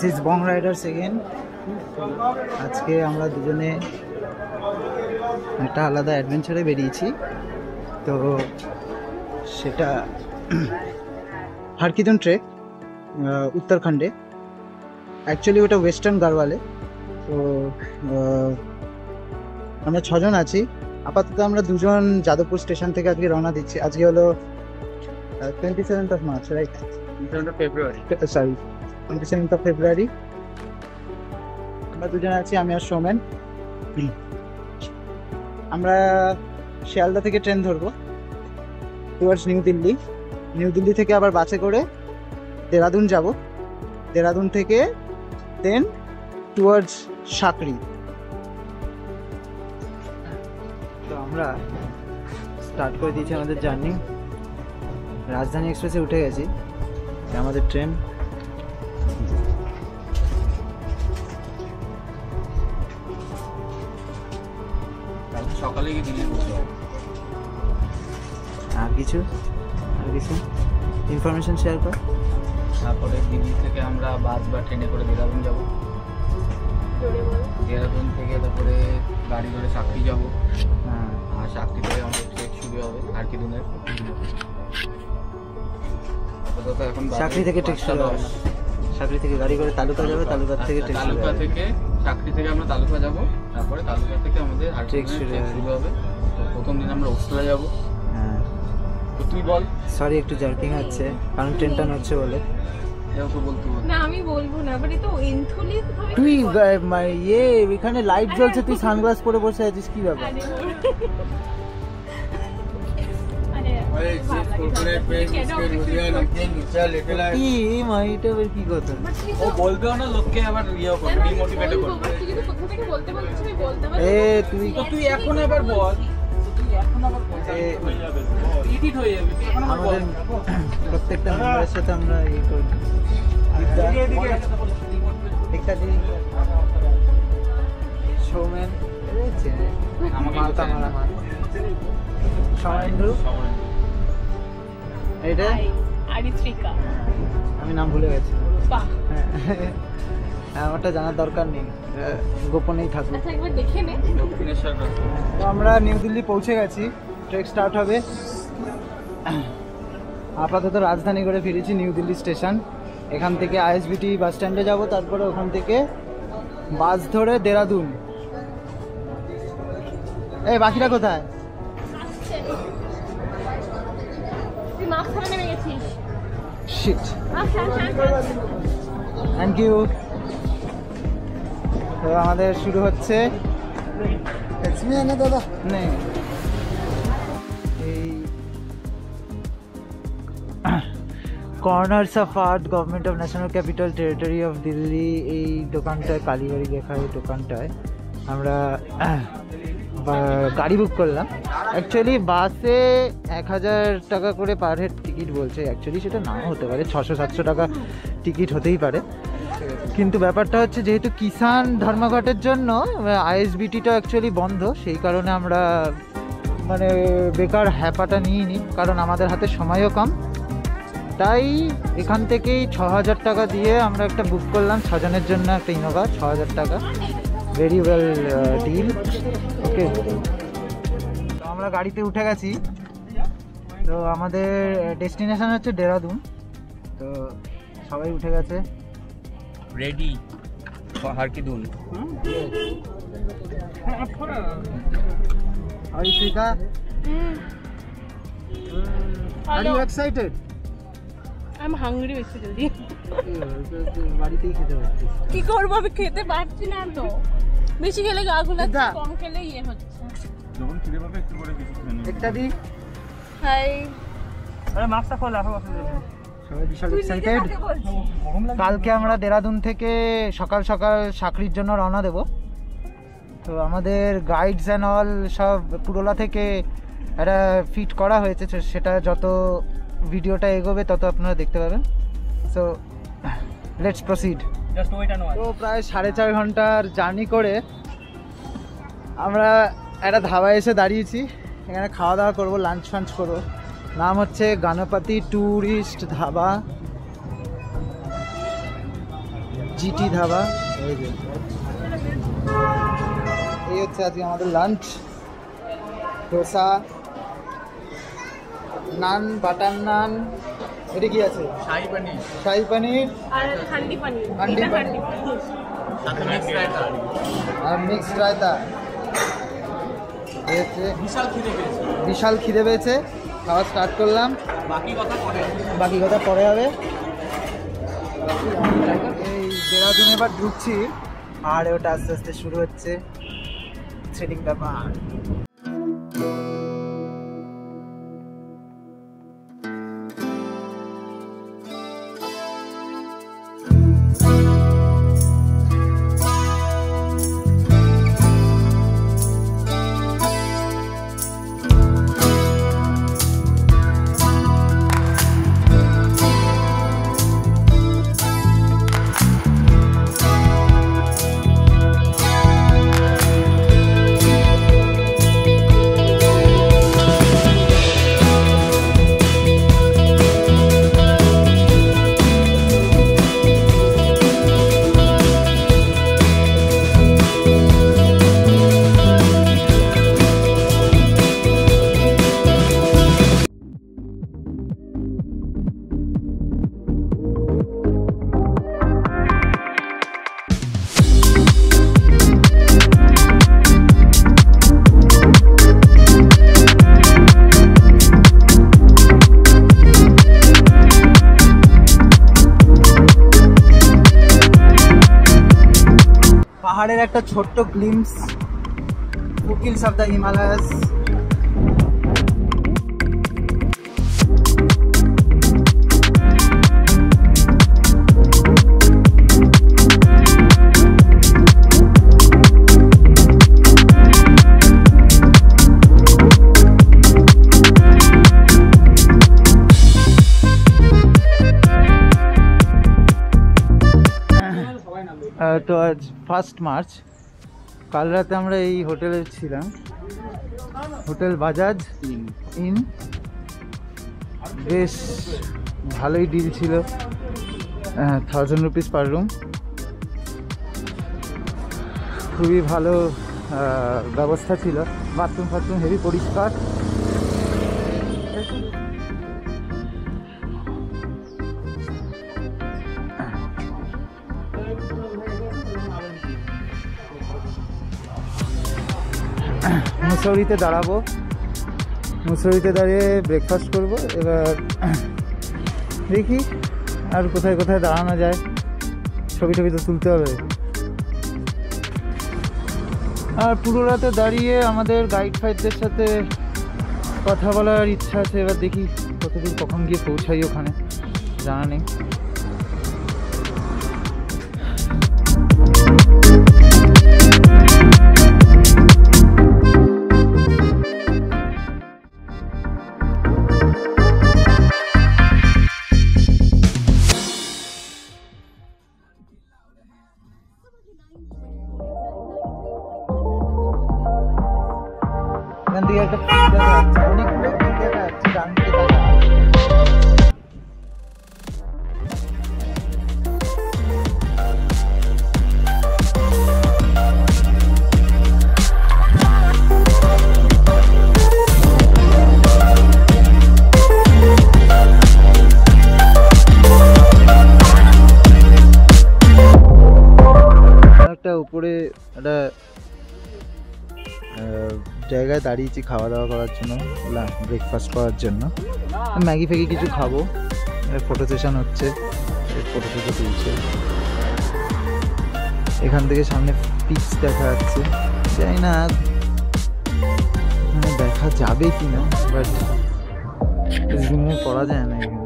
This is Bong Riders again. আজকে আমরা দুজনে একটা আলাদা অ্যাডভেঞ্চারে বেরিয়েছি, তো সেটা হারকিদুন ট্রেক উত্তরাখণ্ডে। অ্যাকচুয়ালি ওটা ওয়েস্টার্ন গাড়ওয়ালে। তো আমরা 6 জন আছি আপাতত। আমরা 2 জন যাদবপুর স্টেশন থেকে আজকে রওনা দিচ্ছি। আজকে হলো 27th of March, right? 27th of February, sorry 27th of February। আমরা 2 জন আছি, আমি আর সৌমেন। আমরা শিয়ালদা থেকে ট্রেন ধরবো towards new Delhi. New Delhi থেকে আবার বাসে করে দেরাদুন যাব। দেরাদুন থেকে দেন টুয়ার্ডস সাকরি। তো আমরা স্টার্ট করে দিয়েছি আমাদের জার্নি। রাজধানী এক্সপ্রেসে উঠে গেছি, আমাদের ট্রেন। সকালে গিয়ে দিল্লি পৌঁছে যাবো। আর কিছু ইনফরমেশন শেয়ার কর। তারপরে দিল্লি থেকে আমরা বাস বা ট্রেনে করে দেরাদুন যাবো। দেরাদুন থেকে তারপরে গাড়ি করে সাকরি যাবো। আর সাকরি থেকে আমাদের ট্রেক শুরু হবে হারকিদুনের। আপাতত এখন সাকরি থেকে ট্রেক শুরু হবে। সাকরি থেকে গাড়ি করে তালুকা যাবে, তালুকা থেকে ট্রেক শুরু হবে। তালুকা থেকে সাকরি থেকে আমরা তালুকা যাবো, তারপরে তালুকা থেকে আমাদের ট্রেক শুরু হবে। তো প্রথম দিন আমরা ওসলা যাবো। হ্যাঁ, তো তুই বল। সরি একটু জার্কিং হচ্ছে কারণ ট্রেনটা নড়ছে বলে। না আমি বলবো না, বাট এটা এনথুলিস ভাবে তুই এখানে লাইট জ্বলছে, তুই সানগ্লাস পরে বসে আছিস, কি ব্যাপার? কি কথা ও বলবেও না, লোককে আবার ইয়ে করবে, ডিমোটিভেট করবে। তুই এখন আবার বল। আমাদের প্রত্যেকটা মেম্বারের সাথে আমরা ইয়ে করি। সৌমেন, এটা আমি নাম ভুলে গেছি। আমারটা জানার দরকার নেই, গোপনেই থাকবে। তো আমরা নিউ দিল্লি পৌঁছে গেছি, ট্রেক স্টার্ট হবে। আপাতত রাজধানী করে ফিরেছি নিউ দিল্লি স্টেশন। এখান থেকে আইএসবিটি বাস স্ট্যান্ডে যাব, তারপরে ওখান থেকে বাস ধরে দেরাদুন। এই বাকিরা কোথায়? Shit, thank you. তো আমাদের শুরু হচ্ছে দাদা নেই এই corners of art, government of national capital territory of Delhi. এই দোকানটায়, কালীবাড়ি লেখা এই দোকানটায় আমরা গাড়ি বুক করলাম। অ্যাকচুয়ালি বাসে 1000 টাকা করে পার হেড টিকিট বলছে। অ্যাকচুয়ালি সেটা নাও হতে পারে, 600-700 টাকা টিকিট হতেই পারে। কিন্তু ব্যাপারটা হচ্ছে যেহেতু কিষাণ ধর্মঘটের জন্য আইএসবিটিটা অ্যাকচুয়ালি বন্ধ, সেই কারণে আমরা মানে বেকার হ্যাপাটা নিয়ে নিই, কারণ আমাদের হাতে সময়ও কম। তাই এখান থেকেই 6000 টাকা দিয়ে আমরা একটা বুক করলাম 6 জনের জন্য, একটা ইনোভা। 6000 টাকা, ভেরি ওয়েল ডিল। ওকে, তো আমরা গাড়িতে উঠে গেছি। তো আমাদের ডেস্টিনেশন হচ্ছে দেরাদুন। তো সবাই উঠে গেছে, ready for Har Ki Dun. Are you Srika? Are you excited? I'm hungry basically. বাড়িতেই খেতে পারছিস। কি করবো, আমি খেতে পারছি না তো। বেশি খেলে গা গুলাচ্ছে, কম খেলে ইয়ে হচ্ছে। যখন খিদে পাবে একটু করে কিছু খেয়ে নেব। একটা দি। হাই। আরে মাছটা খোলা হবে আসলে। সবাই বিশাল এক্সাইটেড। কালকে আমরা দেরাদুন থেকে সকাল সকাল সাকরির জন্য রওনা দেব। তো আমাদের গাইডস অ্যান্ড অল সব পুরোলা থেকে একটা ফিট করা হয়েছে, সেটা যত ভিডিওটা এগোবে তত আপনারা দেখতে পাবেন। So let's proceed. তো প্রায় 4.5 ঘন্টার জার্নি করে আমরা একটা ধাবায় এসে দাঁড়িয়েছি। এখানে খাওয়া দাওয়া করবো, লাঞ্চ ফাঞ্চ করবো। নাম হচ্ছে গণপতি ট্যুরিস্ট ধাবা। জিটি ধাবা। এই হচ্ছে আজকে আমাদের লাঞ্চ। ধোসা, নান, বাটার নান, এটা কি আছে? শাহী পনির, শাহী পনির আর হান্ডি পানির, হান্ডি এটা পানির। সাথে মিক্সড রায়তা আর মিক্সড রায়তা। এই হচ্ছে বিশাল খিদে পেয়েছে। বিশাল খিদে পেয়েছে, খাওয়া স্টার্ট করলাম। বাকি কথা পরে হবে। এই দেরাদুন এবার ঢুকছি আর ওটা আস্তে আস্তে শুরু হচ্ছে থ্রেডিং ব্যাপার। পাহাড়ের একটা ছোট্ট glimpse, foothills of the Himalayas. তো আজ 1 মার্চ, কাল রাতে আমরা এই হোটেলে ছিলাম, হোটেল বাজাজ ইন। বেশ ভালোই ডিল ছিল, 1000 রুপিস পার রুম। খুবই ভালো ব্যবস্থা ছিল, বাথরুম ফাথরুম হেভি পরিষ্কার। মুসৌরিতে দাঁড়াবো, মুসৌরিতে দাঁড়িয়ে ব্রেকফাস্ট করব। এবার দেখি আর কোথায় কোথায় দাঁড়ানো যায়, ছবি টবি তো তুলতে হবে। আর পুরো রাতে দাঁড়িয়ে আমাদের গাইড ফাইডদের সাথে কথা বলার ইচ্ছা আছে। এবার দেখি কতদূর কখন গিয়ে পৌঁছাই, ওখানে জানা নেই। এখান থেকে একটা দেখা যাচ্ছে, অনেকগুলো দেখা যাচ্ছে ডান দিকে দেখা। একটা উপরে একটা জায়গায় দাঁড়িয়েছি খাওয়া দাওয়া করার জন্য, ব্রেকফাস্ট করার জন্য। ম্যাগি ফ্যাগি কিছু খাবো। ফটো সেশন হচ্ছে, ফটো ফটো তুলছে। এখান থেকে সামনে পিচ দেখা যাচ্ছে, জানি না মানে দেখা যাবে কি না, বাট জুমে পড়া যায় না এখানে।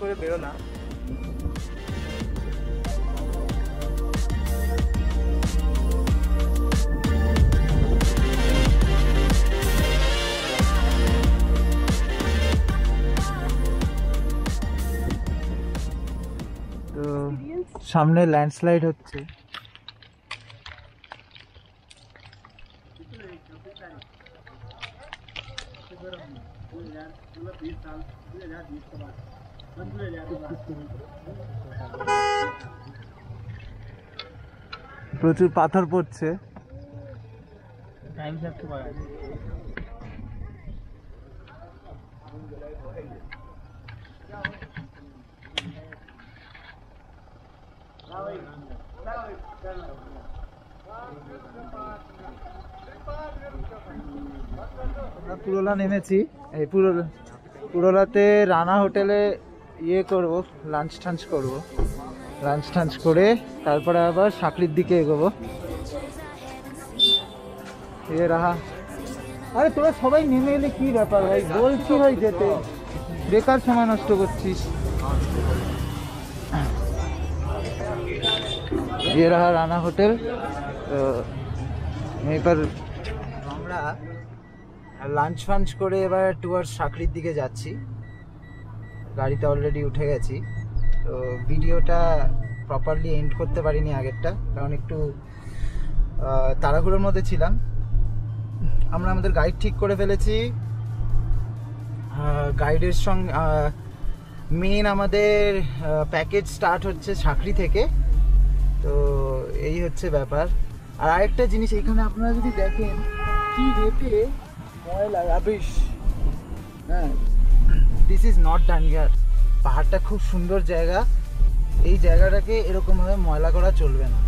করে বেরোলাম। তো সামনে ল্যান্ডস্লাইড হচ্ছে। প্রচুর পাথর পড়ছে। আমরা পুরোলা নেমেছি। এই পুরোলাতে রানা হোটেলে করব, লাঞ্চ টাঞ্চ করবো। লাঞ্চ টাঞ্চ করে তারপরে আবার সাকলির দিকে এগোবো। রাহা, আরে তোরা সবাই নেমে এলে কি ব্যাপার ভাই? বলছি ভাই যেতে, বেকার সময় নষ্ট করছিস। রাহা রানা হোটেল। তো এবার আমরা লাঞ্চ ফাঞ্চ করে এবার টুয়ার্ডস সাকলির দিকে যাচ্ছি। গাড়িতে অলরেডি উঠে গেছি। তো ভিডিওটা প্রপারলি এন্ড করতে পারিনি আগেরটা, কারণ একটু তাড়াহুড়োর মধ্যে ছিলাম। আমরা আমাদের গাইড ঠিক করে ফেলেছি। গাইডের সঙ্গে মেন আমাদের প্যাকেজ স্টার্ট হচ্ছে সাকলি থেকে। তো এই হচ্ছে ব্যাপার। আর আরেকটা জিনিস, এখানে আপনারা যদি দেখেন কি রেটে ময়লা, রাবিশ। হ্যাঁ, this is not done here. পাহাড়টা খুব সুন্দর জায়গা, এই জায়গাটাকে এরকমভাবে ময়লা করা চলবে না,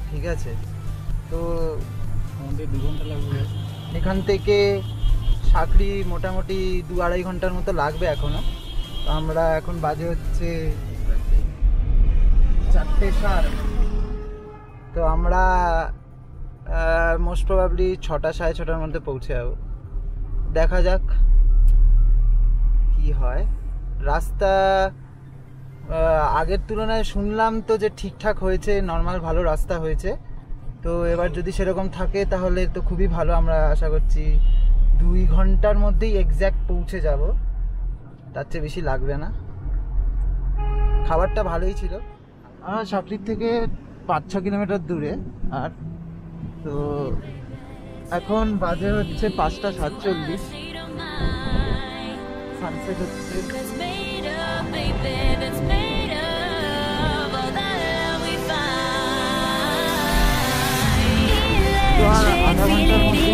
ঠিক আছে? তো আমাদের 2 ঘন্টা লাগবে এখান থেকে সাকলি মোটামুটি 2-2.5 ঘন্টার মতো লাগবে এখনো। তো আমরা এখন বাজে হচ্ছে 4:07। তো আমরা মোস্ট প্রবাবলি 6টা-6:30টার মধ্যে পৌঁছে যাবো। দেখা যাক কি হয়। রাস্তা আগের তুলনায় শুনলাম তো যে ঠিকঠাক হয়েছে, নর্মাল ভালো রাস্তা হয়েছে। তো এবার যদি সেরকম থাকে তাহলে তো খুবই ভালো। আমরা আশা করছি 2 ঘন্টার মধ্যেই এক্স্যাক্ট পৌঁছে যাব, তার চেয়ে বেশি লাগবে না। খাবারটা ভালোই ছিল। সাকলির থেকে 5-6 কিলোমিটার দূরে। আর তো এখন বাজে হচ্ছে 5:47। সানসেট হচ্ছে। তো আর আধা ঘন্টার মধ্যে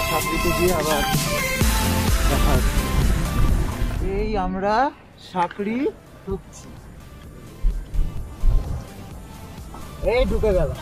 সাকলিতে গিয়ে আবার দেখা। এই আমরা সাকলি ঢুকছি। এই ঢুকে গেলাম।